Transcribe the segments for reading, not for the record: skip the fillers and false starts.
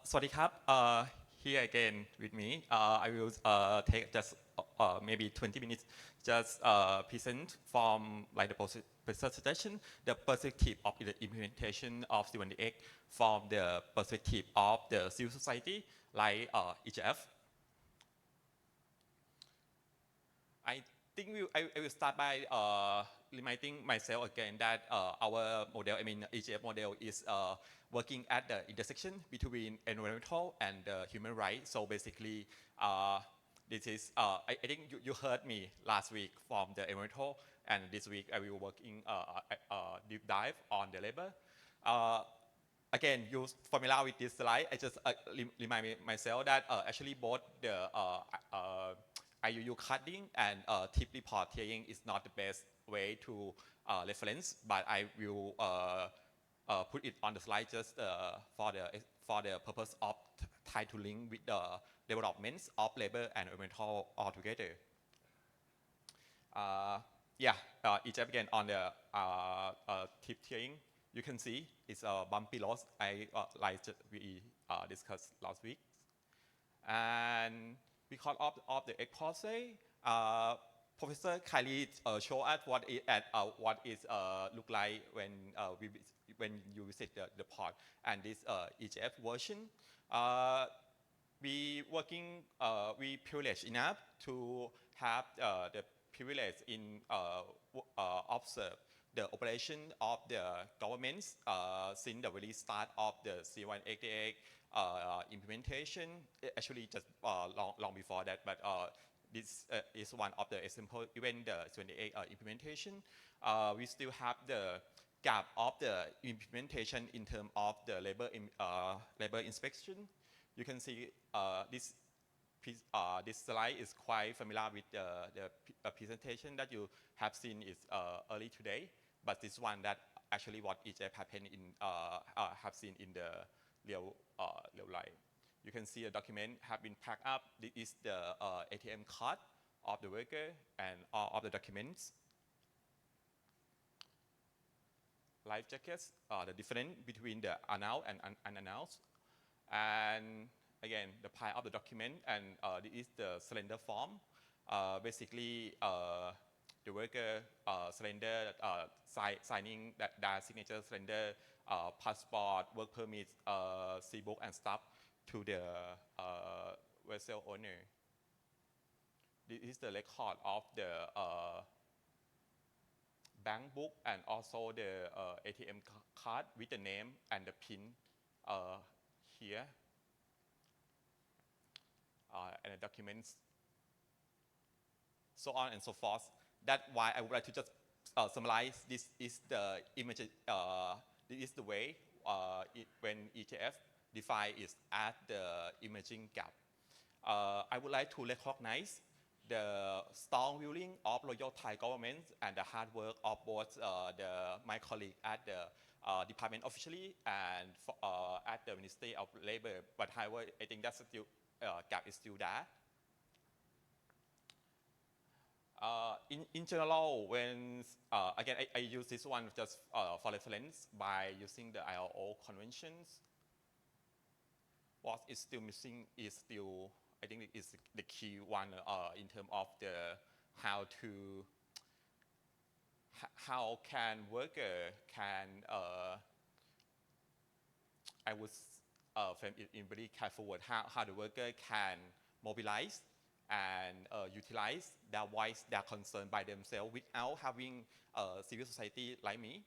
สวัสดีครับ here again with me. I will take just maybe 20 minutes just present from like the presentation, the perspective of the implementation of C188 from the perspective of the civil society like EGF. I think I will start by reminding myself again that our model, I mean EGF model is working at the intersection between environmental and human rights. So basically, this is, I think you heard me last week from the environmental, and this week I will working deep dive on the labor. Again, you familiar with this slide? I just remind myself that actually both the IUU cutting and tip report hearing is not the best way to reference, but I will put it on the slide just for the purpose of try to link with the developments of labor and environmental altogether. EGF again on the tip tiering, you can see it's a bumpy loss. Like we discussed last week, and because of the expose, Professor Kylie show us what is look like when you visit the pod, and this EGF version. We privileged enough to have the privilege in observe the operation of the governments since the very start of the C188 implementation. Actually, just long before that, but this is one of the example. Even the C188 implementation, we still have the gap of the implementation in terms of the labor inspection. You can see this slide is quite familiar with the presentation that you have seen is early today, but this one that actually what EGF happened in have seen in the real life. You can see a document have been packed up. This is the ATM card of the worker and all of the documents. Life jackets, the difference between the announced and unannounced. And again, the pile of the document, and this is the surrender form. Basically, the worker surrender, signing their signature, surrender passport, work permit, C-book and stuff to the vessel owner. This is the record of the bank book and also the ATM card with the name and the PIN here. And the documents, so on and so forth. That's why I would like to just summarize. This is the image. This is the way when EGF define it as the imaging gap. I would like to recognize the strong willing of loyal Thai government and the hard work of both my colleague at the Department of Fisheries and at the Ministry of Labor. But however, I think that's still gap is still there. In general, when again I use this one just for reference by using the ILO conventions. What is still missing is still, I think, is the key one in terms of the how can worker can I would frame it in very careful word, how the worker can mobilize and utilize their voice, their concern by themselves without having civil society like me.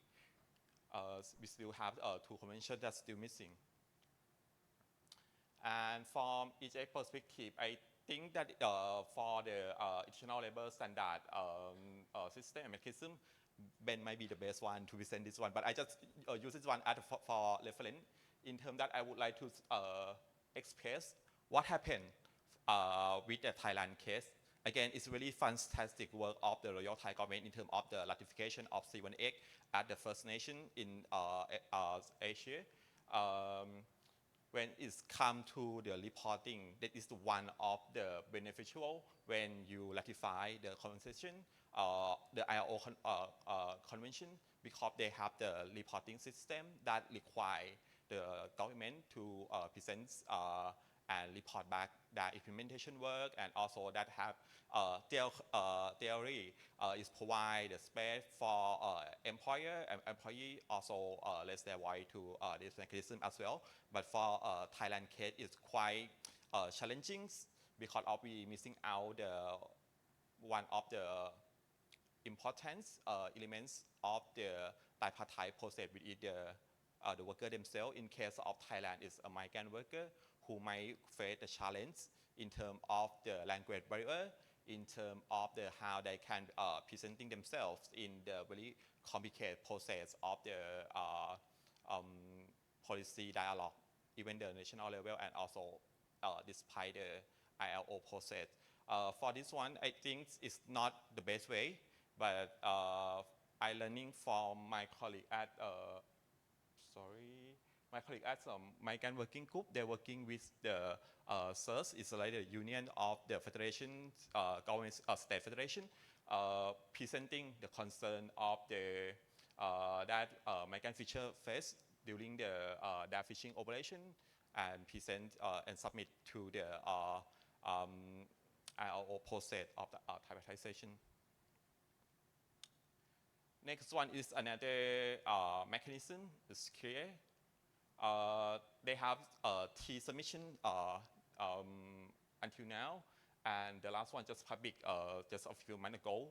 We still have two conventions that's still missing. And from EGF perspective, I think that for the international labor standard system and mechanism, Ben might be the best one to present this one, but I just use this one as for reference in terms that I would like to express what happened with the Thailand case. Again, it's really fantastic work of the Royal Thai government in terms of the ratification of C188 at the First Nation in Asia. When it's come to the reporting, that is one of the beneficial when you ratify the convention, the ILO convention, because they have the reporting system that require the government to present and report back their implementation work, and also that have theory is provide the space for employer and employee also raise their voice to this mechanism as well. But for Thailand case, it's quite challenging because of we missing out the one of the important elements of the tripartite process within the worker themselves. In case of Thailand, it's a migrant worker who might face the challenge in terms of the language barrier, in terms of the how they can presenting themselves in the very complicated process of the policy dialogue, even the national level, and also despite the ILO process. For this one, I think it's not the best way, but I learning from my colleague at my colleague at some migrant working group. They're working with the CERS, it's like the Union of the Federation, Government State Federation, presenting the concern of the that migrant fisher face during the their fishing operation, and present and submit to the ILO process of the privatization. Next one is another mechanism, it's clear. They have three submissions until now, and the last one just public just a few months ago,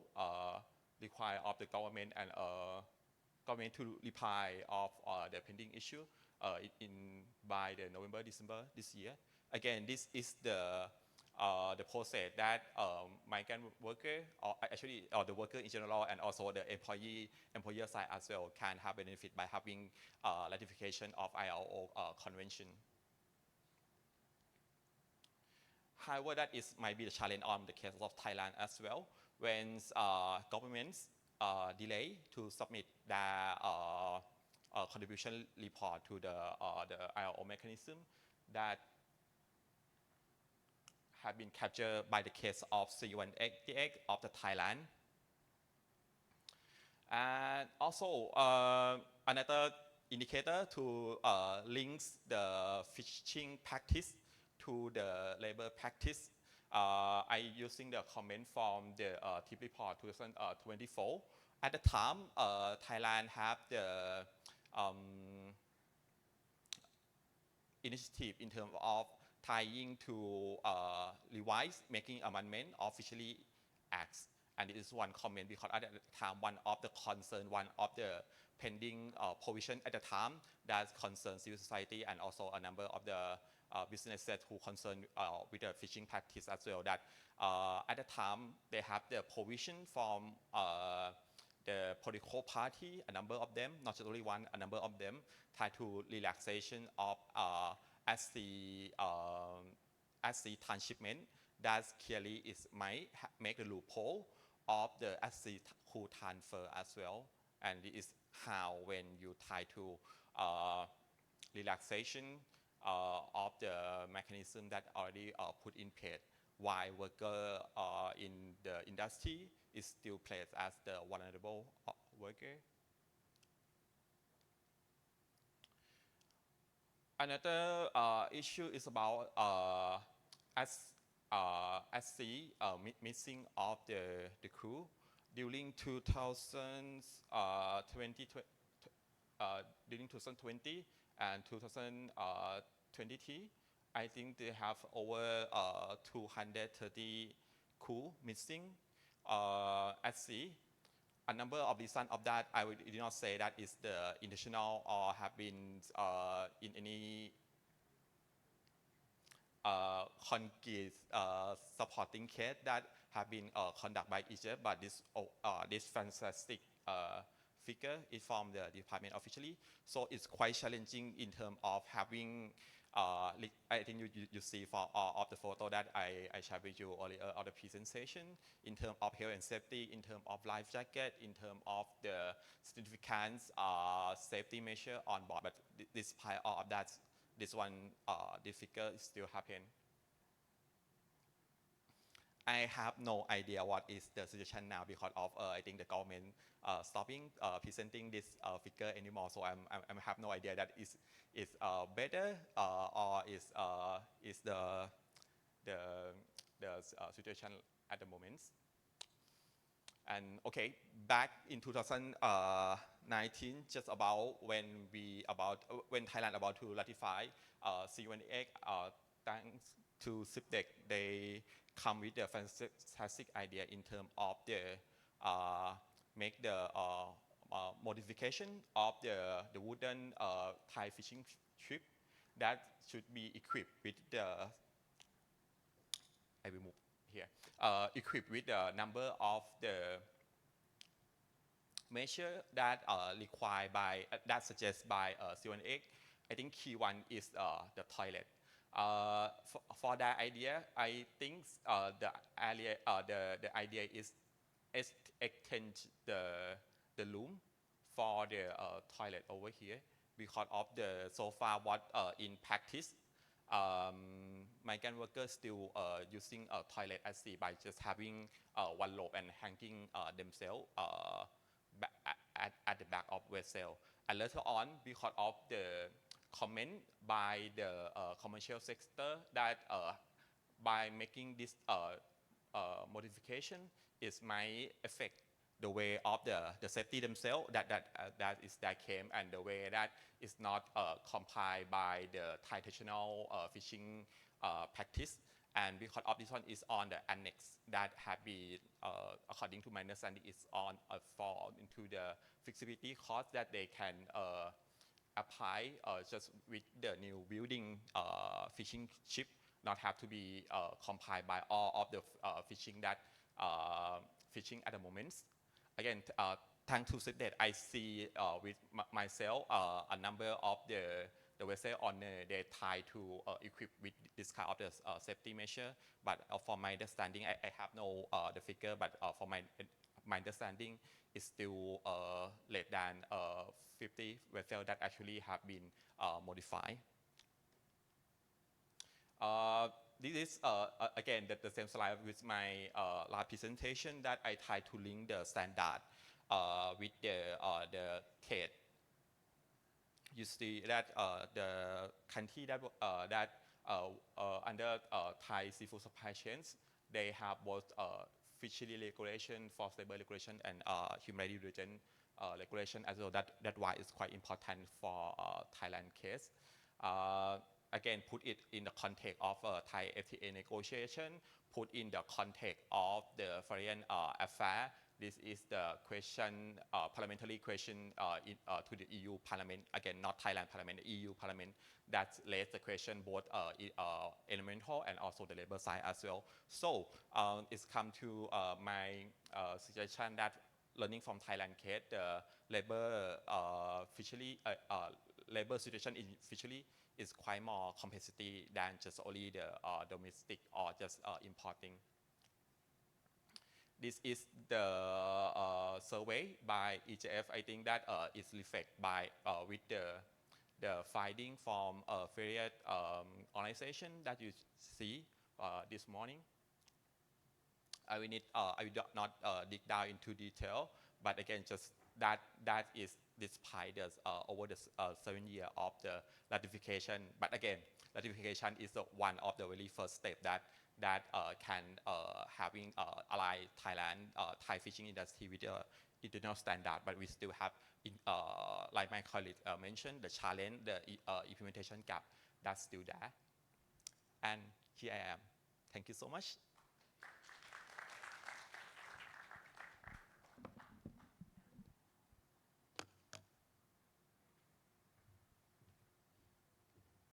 require of the government and government to reply of the pending issue by the November, December this year. Again, this is the process that migrant worker, or actually the worker in general, and also the employer side as well, can have benefit by having ratification of ILO convention. However, that is might be the challenge on the case of Thailand as well, when governments delay to submit their contribution report to the ILO mechanism that have been captured by the case of C188 of the Thailand. And also another indicator to link the fishing practice to the labor practice. I using the comment from the TIP report 2024. At the time, Thailand have the initiative in terms of trying to revise, making amendment of Fisheries Acts. And this is one comment because at the time, one of the concern, one of the pending provision at the time that concerns civil society and also a number of the businesses who concern with the fishing practice as well. That at the time they have the provision from the political party, a number of them, not only one, a number of them, try to relaxation of SC transshipment. That clearly is might make the loophole of the SC who transfer as well. And it is how when you try to relaxation of the mechanism that already put in place, while worker in the industry is still placed as the vulnerable worker. Another issue is about SC missing of the crew during 2020 and 2023. I think they have over 230 crew missing at sea. A number of reasons of that, I would not say that is the intentional or have been in any concrete supporting case that have been conducted by Egypt, but this fantastic figure is from the Department of Fisheries. So it's quite challenging in terms of having, I think you see for all of the photo that I shared with you earlier on the presentation, in terms of health and safety, in terms of life jacket, in terms of the significant safety measure on board. But despite all of that, this figure is still happening. I have no idea what is the situation now because of I think the government stopping presenting this figure anymore. So I have no idea that is better or is the situation at the moment. And okay, back in 2019, just about when Thailand about to ratify C188, thanks to SIPDEC, they come with a fantastic idea in terms of the make the modification of the wooden Thai fishing ship that should be equipped with the I will move here equipped with the number of the measure that required by that suggested by C188. I think key one is the toilet. For that idea, I think the idea is extend the room for the toilet over here because of the so far what in practice migrant workers still using a toilet at sea by just having one rope and hanging themselves at the back of vessel. And later on, because of the comment by the commercial sector that by making this modification, it might affect the way of the safety themselves that is that came and the way that is not complied by the Thai traditional fishing practice. And because of this one is on the annex that have been, according to my understanding, is on fall into the flexibility cost that they can apply just with the new building fishing ship, not have to be complied by all of the fishing that fishing at the moment. Again, thanks to that, I see with myself a number of the vessel owner they try to equip with this kind of the safety measure. But for my understanding, I have no the figure, but for my understanding, it's still less than 50 vessels that actually have been modified. This is again the same slide with my last presentation that I try to link the standard with the TATE. You see that the country that under Thai seafood supply chains, they have both fishery regulation, forced labor regulation, and human rights regulation as well. That's why it's quite important for Thailand case. Again, put it in the context of Thai FTA negotiation, put in the context of the foreign affair. This is the question, parliamentary question to the EU Parliament, again, not Thailand Parliament, the EU Parliament, that raised the question both environmental and also the labor side as well. So it's come to my suggestion that learning from Thailand case, the labor fishery, labor situation in fishery is quite more complexity than just only the domestic or just importing. This is the survey by EJF. I think that is reflected by with the finding from various organization that you see this morning. I will not dig down into detail, but again, just that is despite the over the 7 years of the ratification. But again, ratification is one of the very first steps that can having ally Thailand Thai fishing industry with international standard. But we still have, like my colleague mentioned, the challenge, the implementation gap that's still there. And here I am. Thank you so much.